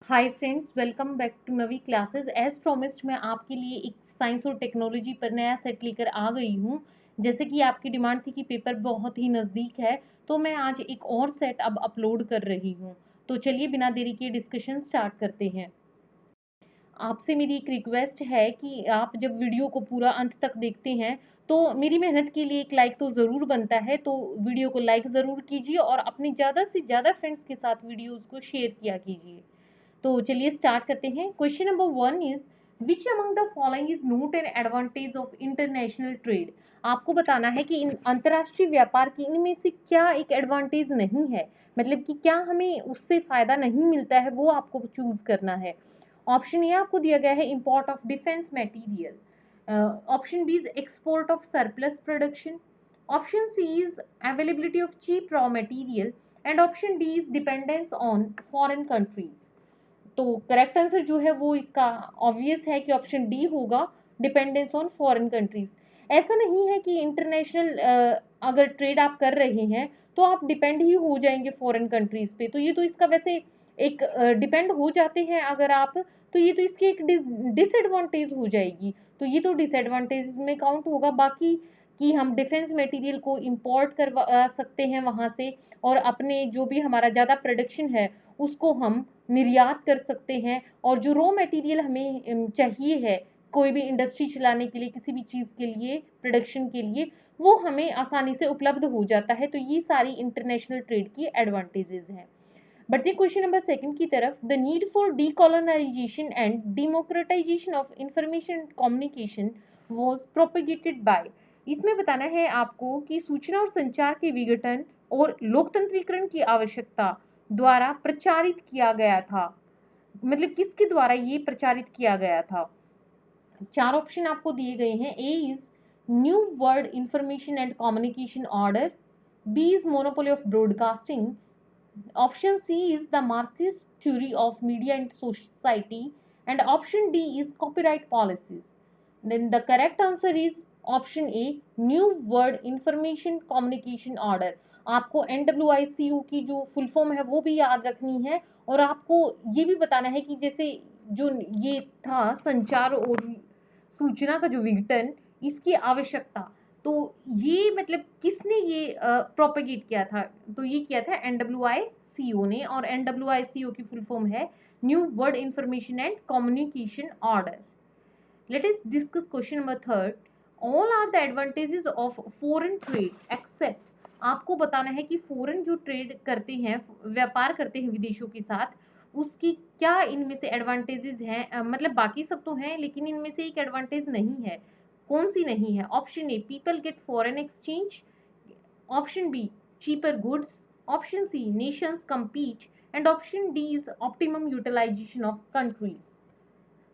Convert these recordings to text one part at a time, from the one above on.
Hi friends, welcome back to Navi classes. As promised मैं आपके लिए एक साइंस और टेक्नोलॉजी पर नया सेट लेकर आ गई हूँ। जैसे कि आपकी डिमांड थी कि पेपर बहुत ही नज़दीक है, तो मैं आज एक और सेट अब अपलोड कर रही हूँ। तो चलिए बिना देरी के डिस्कशन स्टार्ट करते हैं। आपसे मेरी एक रिक्वेस्ट है कि आप जब वीडियो को पूरा अंत तक देखते हैं तो मेरी मेहनत के लिए एक लाइक तो ज़रूर बनता है, तो वीडियो को लाइक ज़रूर कीजिए और अपने ज़्यादा से ज़्यादा फ्रेंड्स के साथ वीडियोज़ को शेयर किया कीजिए। तो चलिए स्टार्ट करते हैं। Question number 1 is which among the following is note and advantage of international trade. आपको बताना है कि अंतरराष्ट्रीय व्यापार की इनमें से क्या एक एडवांटेज नहीं है, मतलब कि क्या हमें उससे फायदा नहीं मिलता है, वो आपको चूज करना है। ऑप्शन ए आपको दिया गया है import of defence material, option B is export of surplus production, option C is availability of cheap raw material and option D is dependence on foreign countries. तो करेक्ट आंसर जो है वो इसका ऑब्वियस है कि ऑप्शन डी होगा, dependence on foreign countries. ऐसा नहीं है कि इंटरनेशनल अगर ट्रेड आप कर रहे हैं तो आप डिपेंड ही हो जाएंगे फॉरेन कंट्रीज पे। तो ये तो इसका वैसे एक डिपेंड हो जाते हैं अगर आप, तो ये तो इसकी एक डिसएडवांटेज हो जाएगी। तो ये तो डिसएडवांटेज में काउंट होगा। बाकी कि हम डिफेंस मटेरियल को इंपोर्ट करवा सकते हैं वहां से, और अपने जो भी हमारा ज़्यादा प्रोडक्शन है उसको हम निर्यात कर सकते हैं, और जो रॉ मटेरियल हमें चाहिए है कोई भी इंडस्ट्री चलाने के लिए, किसी भी चीज़ के लिए, प्रोडक्शन के लिए, वो हमें आसानी से उपलब्ध हो जाता है। तो ये सारी इंटरनेशनल ट्रेड की एडवांटेजेस हैं। बढ़ते हैं क्वेश्चन नंबर सेकंड की तरफ। The need for decolonisation and democratisation of information communication was propagated by. इसमें बताना है आपको कि सूचना और संचार के विघटन और लोकतंत्रीकरण की आवश्यकता द्वारा प्रचारित किया गया था। मतलब किसके द्वारा ये प्रचारित किया गया था। चार ऑप्शन आपको दिए गए हैं। A is new world information and communication order, B is monopoly of broadcasting, option C is the Marxist theory of media and society, and option D is copyright policies. Then the correct answer is option A, New World Information Communication Order. आपको NWICO की जो full form है वो भी याद रखनी है, और आपको ये भी बताना है कि जैसे जो ये था संचार और सूचना का जो विघटन, इसकी आवश्यकता, तो ये मतलब किसने ये प्रोपेगेट किया था। तो ये किया था NWICO ने, और NWICO की फुल फॉर्म है new world information and communication order. Let us discuss question number third. All are the advantages of foreign trade except. आपको बताना है कि फॉरेन जो ट्रेड करते हैं, व्यापार करते हैं विदेशों के साथ, उसकी क्या इनमें से एडवांटेजेस हैं। मतलब बाकी सब तो हैं लेकिन इनमें से एक एडवांटेज नहीं है। कौन सी नहीं है। Option A people get foreign exchange, option B cheaper goods, option C nations compete, and option D is optimum utilization of countries.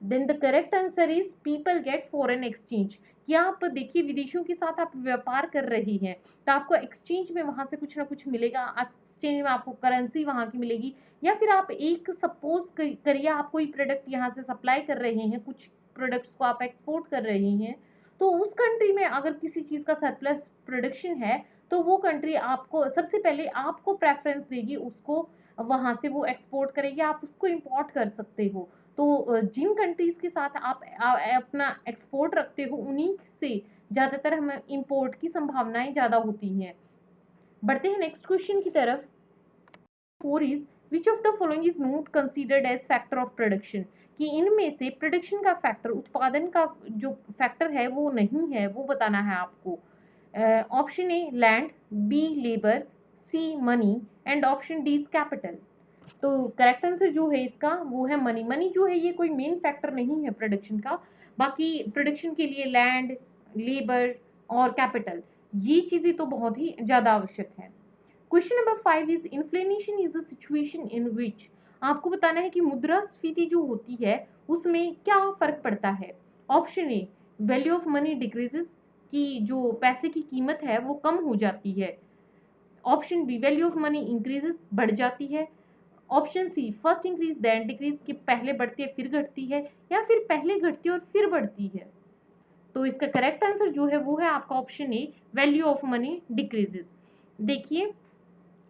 Then the correct answer is people get foreign exchange। या आप देखिए विदेशों के साथ आप व्यापार कर रही हैं तो आपको एक्सचेंज में वहां से कुछ ना कुछ मिलेगा, एक्सचेंज में आपको करेंसी वहां की मिलेगी। या फिर आप एक सपोज करिए आप कोई प्रोडक्ट यहाँ से सप्लाई कर रहे हैं, कुछ प्रोडक्ट्स को आप एक्सपोर्ट कर रहे हैं, तो उस कंट्री में अगर किसी चीज का सरप्लस प्रोडक्शन है तो वो कंट्री आपको सबसे पहले आपको प्रेफरेंस देगी, उसको वहां से वो एक्सपोर्ट करेगी, आप उसको इंपोर्ट कर सकते हो। तो जिन कंट्रीज के साथ आप अपना एक्सपोर्ट रखते हो उन्हीं से ज्यादातर हमें इंपोर्ट की संभावनाएं ज्यादा होती हैं। बढ़ते हैं नेक्स्ट क्वेश्चन की तरफ। Four is which of the following is not considered age factor of production. कि इनमें से प्रोडक्शन का फैक्टर, उत्पादन का जो फैक्टर है वो नहीं है, वो बताना है आपको। Option A land, B labour, C money, and option D is capital. तो करेक्ट आंसर जो है इसका वो है मनी। मनी जो है ये कोई मेन फैक्टर नहीं है प्रोडक्शन का। बाकी प्रोडक्शन के लिए लैंड, लेबर और कैपिटल, ये चीजें तो बहुत ही ज्यादा आवश्यक है। Question number 5 is inflation is a situation in which. आपको बताना है कि मुद्रास्फीति जो होती है उसमें क्या फर्क पड़ता है। Option A value of money decreases, कि जो पैसे की कीमत है वो कम हो जाती है। Option B value of money increases, बढ़ जाती है। Option C first increase then decrease, कि पहले बढ़ती है फिर घटती है, या फिर पहले घटती है और फिर बढ़ती है। तो इसका करेक्ट आंसर जो है वो है आपका option A value of money decreases. देखिए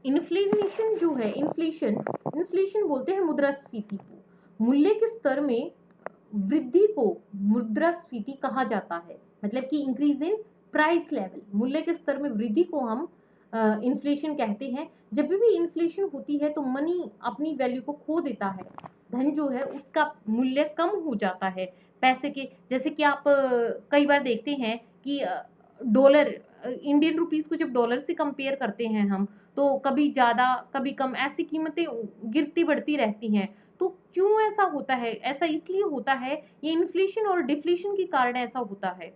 इन्फ्लेशन जो है, इन्फ्लेशन इन्फ्लेशन बोलते हैं मुद्रास्फीति को। मूल्य के स्तर में वृद्धि को मुद्रास्फीति कहा जाता है, मतलब कि इंक्रीज इन प्राइस लेवल। मूल्य के स्तर में वृद्धि को हम इन्फ्लेशन कहते हैं। जब भी इन्फ्लेशन होती है तो मनी अपनी वैल्यू को खो देता है, धन जो है उसका मूल्य कम हो जाता है पैसे के। जैसे कि आप कई बार देखते हैं कि डॉलर, इंडियन रुपीस को जब डॉलर से कंपेयर करते हैं हम, तो कभी ज्यादा कभी कम ऐसी कीमतें गिरती बढ़ती रहती हैं। तो क्यों ऐसा होता है? ऐसा इसलिए होता है, ये इन्फ्लेशन और डिफ्लेशन के कारण ऐसा होता है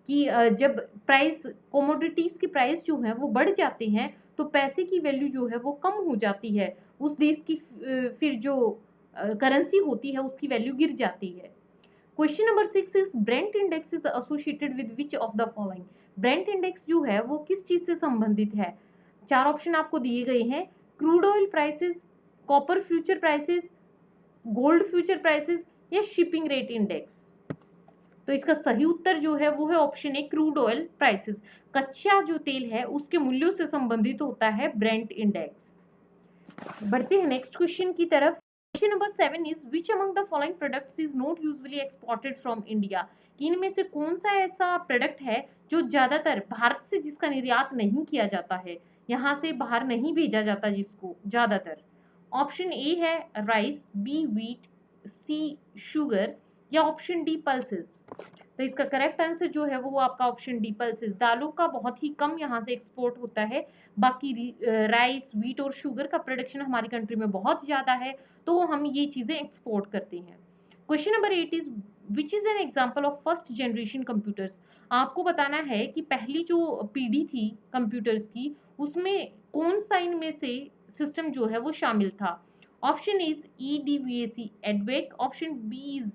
कि जब प्राइस, कोमोडिटीज की प्राइस जो है वो बढ़ जाते हैं तो पैसे की वैल्यू जो है वो कम हो जाती है। उस देश की फिर जो करेंसी होती है उसकी वैल्यू गिर जाती है। Question number 6 is Brent index is associated with which of the following. Brent index जो है वो किस चीज से संबंधित है? चार ऑप्शन आपको दिए गए हैं, crude oil prices, copper future prices, gold future prices या शिपिंग रेट इंडेक्स। तो इसका सही उत्तर जो है वो है ऑप्शन ए, क्रूड ऑयल प्राइसेस। कच्चा जो तेल है उसके मूल्यों से संबंधित होता है ब्रेंट इंडेक्स। बढ़ते हैं नेक्स्ट क्वेश्चन की तरफ। Question number 7 is which among the following products is not usually exported from India. इनमें से कौन सा ऐसा प्रोडक्ट है जो ज्यादातर भारत से जिसका निर्यात नहीं किया जाता है, यहां से बाहर नहीं भेजा जाता जिसको ज्यादातर? ऑप्शन ए है राइस, बी व्हीट, सी शुगर या ऑप्शन डी पल्सेस। तो इसका करेक्ट आंसर जो है वो आपका ऑप्शन डी पल्सेस। दालों का बहुत ही कम यहाँ से एक्सपोर्ट होता है, बाकी राइस, व्हीट और शुगर का प्रोडक्शन हमारी कंट्री में बहुत ज्यादा है, तो हम ये चीजें एक्सपोर्ट करते हैं। Question number 8 is which is an example of first generation computers. आपको बताना है कि पहली जो पीढ़ी थी कंप्यूटर्स की उसमें कौन सा इनमें से सिस्टम जो है वो शामिल था? Option is E D V A C EDVAC, option B is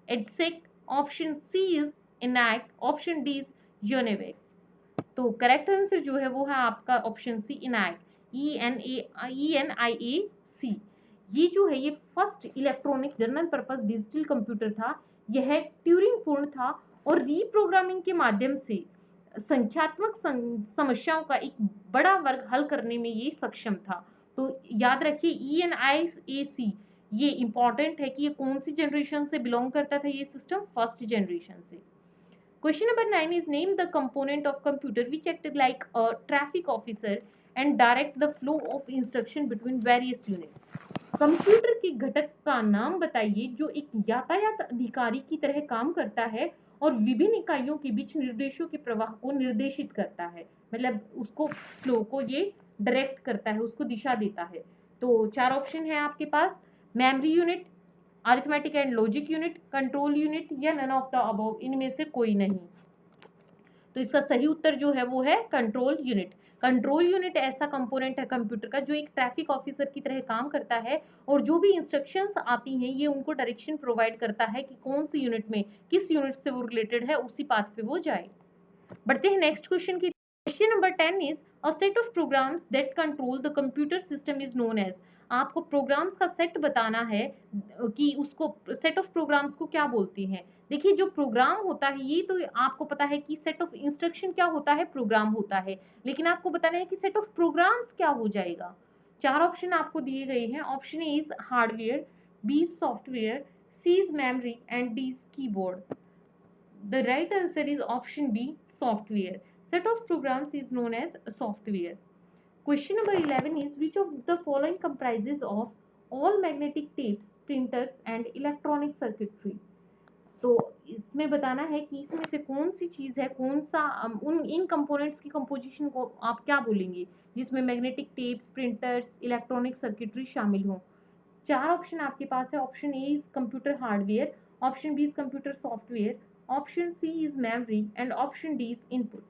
EDSAC, option C is ENIAC, option D is UNIVAC. तो करेक्ट आंसर जो है वो है आपका ऑप्शन सी, इनैक, ENIAC। ये जो है ये first electronic general purpose digital computer था। यह ट्यूरिंग पूर्ण था और रीप्रोग्रामिंग के माध्यम से संख्यात्मक समस्याओं का एक बड़ा वर्ग हल करने में ये सक्षम था। तो याद रखिए ENIAC, ये इंपॉर्टेंट है कि ये कौन सी जनरेशन से बिलोंग करता था ये सिस्टम, फर्स्ट जनरेशन से। Question number 9 is name the component of computer which act like a traffic officer and direct the flow of instruction between various units. Computer के घटक का नाम बताइए जो एक यातायात अधिकारी की तरह काम करता है और विभिन्न इकाइयों के बीच निर्देशों के प्रवाह को निर्देशित करता है, मतलब उसको फ्लो को ये डायरेक्ट करता है, उसको दिशा देता है। तो चार ऑप्शन है आपके पास, memory unit, arithmetic and logic unit, control unit या नन ऑफ द अबव, इनमें से कोई नहीं। तो इसका सही उत्तर जो है वो है कंट्रोल यूनिट। कंट्रोल यूनिट ऐसा कंपोनेंट है कंप्यूटर का जो एक ट्रैफिक ऑफिसर की तरह काम करता है और जो भी इंस्ट्रक्शंस आती हैं ये उनको डायरेक्शन प्रोवाइड करता है कि कौन सी यूनिट में, किस यूनिट से वो रिलेटेड है, उसी पाथ पे वो जाए। बढ़ते हैं नेक्स्ट क्वेश्चन की। Question number 10 is a set of programs that control the computer system is known as. आपको प्रोग्राम्स का सेट बताना है कि उसको, सेट ऑफ प्रोग्राम्स को क्या बोलते हैं। देखिए जो प्रोग्राम होता है ये तो आपको पता है कि सेट ऑफ इंस्ट्रक्शन क्या होता है, प्रोग्राम होता है, लेकिन आपको बताना है कि सेट ऑफ प्रोग्राम्स क्या हो जाएगा। चार ऑप्शन आपको दिए गए हैं, option A is hardware, B is software, C is memory and D is keyboard. The right answer is option B, software. Set of programs is known as software. Question number 11 is which of the following comprises of all magnetic tapes, printers and electronic circuitry? तो इसमें बताना है कि इसमें से कौन सी चीज है, कौन सा उन इन कंपोनेंट्स की कंपोजिशन को आप क्या बोलेंगे जिसमें magnetic tapes, printers, electronic circuitry शामिल हो। चार ऑप्शन आपके पास है, option A is computer hardware, option B is computer software, option C is memory and option D is input.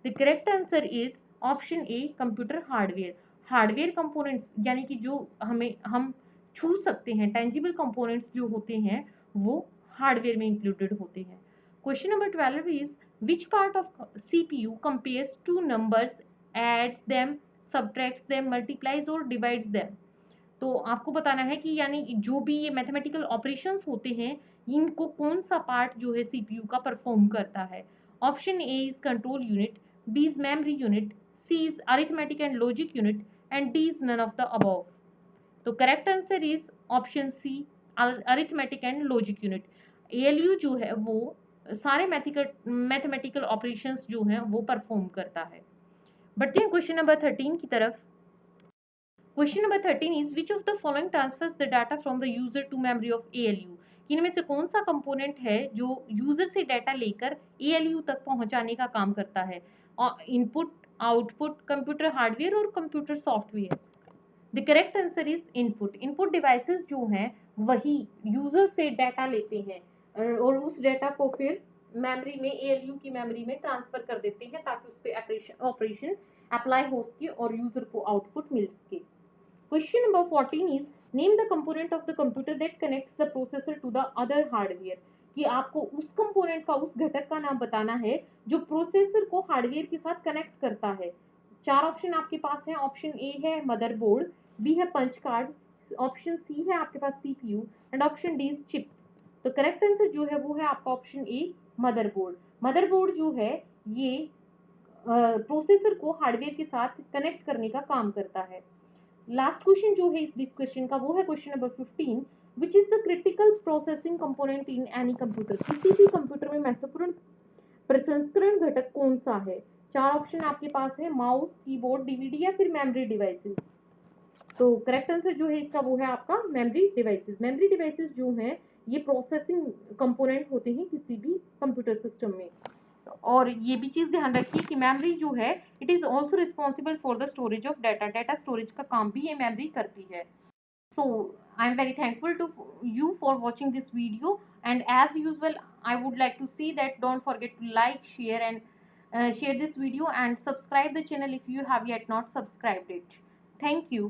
The correct answer is option A, computer hardware. Hardware components यानी कि जो हम छू सकते हैं, टेंजिबल कंपोनेंट्स जो होते हैं वो हार्डवेयर में इंक्लूडेड होते हैं। Question number 12 is which part of CPU compares two numbers, adds them, subtracts them, multiplies और डिवाइड्स देम। तो आपको बताना है कि यानी जो भी ये मैथमेटिकल ऑपरेशंस होते हैं इनको कौन सा पार्ट जो है CPU का परफॉर्म करता है। Option A is control unit, B is memory unit, C is arithmetic and logic unit and D is none of the above. तो correct answer is option C, arithmetic and logic unit. ALU जो है वो सारे mathematical operations जो हैं वो perform करता है। बढ़ते हैं क्वेश्चन नंबर 13 की तरफ। Question number 13 is which of the following transfers the data from the user to memory of ALU। इनमें से कौन सा कंपोनेंट है जो यूजर से डाटा लेकर ALU तक पहुंचाने का काम करता है? इनपुट, आउटपुट, कंप्यूटर हार्डवेयर और computer software. The correct answer is input. Input devices जो हैं वही यूजर से डाटा लेते हैं और उस डाटा को फिर मेमोरी में, ALU की मेमोरी में ट्रांसफर कर देते हैं ताकि उस पर ऑपरेशन अप्लाई हो सके और यूजर को आउटपुट मिल सके। Question number 14 is name the component of the computer that connects the processor to the other hardware। कि आपको उस कंपोनेंट का, उस घटक का नाम बताना है जो प्रोसेसर को हार्डवेयर के साथ कनेक्ट करता है। चार ऑप्शन आपके पास है। ऑप्शन ए है मदरबोर्ड, बी है पंच कार्ड, ऑप्शन सी है आपके पास CPU and option D is chip. तो करेक्ट आंसर जो है वो है आपका ऑप्शन ए मदरबोर्ड। मदरबोर्ड जो है ये प्रोसेसर को हार्डवेयर के साथ कनेक्ट करने का काम करता है। लास्ट क्वेश्चन जो है इस डिस्कशन का वो है question number 15 which is the critical processing component in any computer. किसी भी कंप्यूटर में महत्वपूर्ण प्रसंस्करण घटक कौन सा है? चार ऑप्शन आपके पास है, माउस, कीबोर्ड, DVD या फिर मेमोरी डिवाइसेस। तो करेक्ट आंसर जो है इसका वो है आपका मेमोरी डिवाइसेस। मेमोरी डिवाइसेस जो हैं ये प्रोसेसिंग कंपोनेंट होते हैं किसी भी कंप्यूटर सिस्टम में। और ये भी चीज ध्यान रखिए कि मेमोरी जो है it is also responsible for the storage of data. Data storage का काम भी ये मेमोरी करती है। So I am very thankful to you for watching this video, and as usual I would like to see that don't forget to like, share and share this video and subscribe the channel if you have yet not subscribed it. Thank you.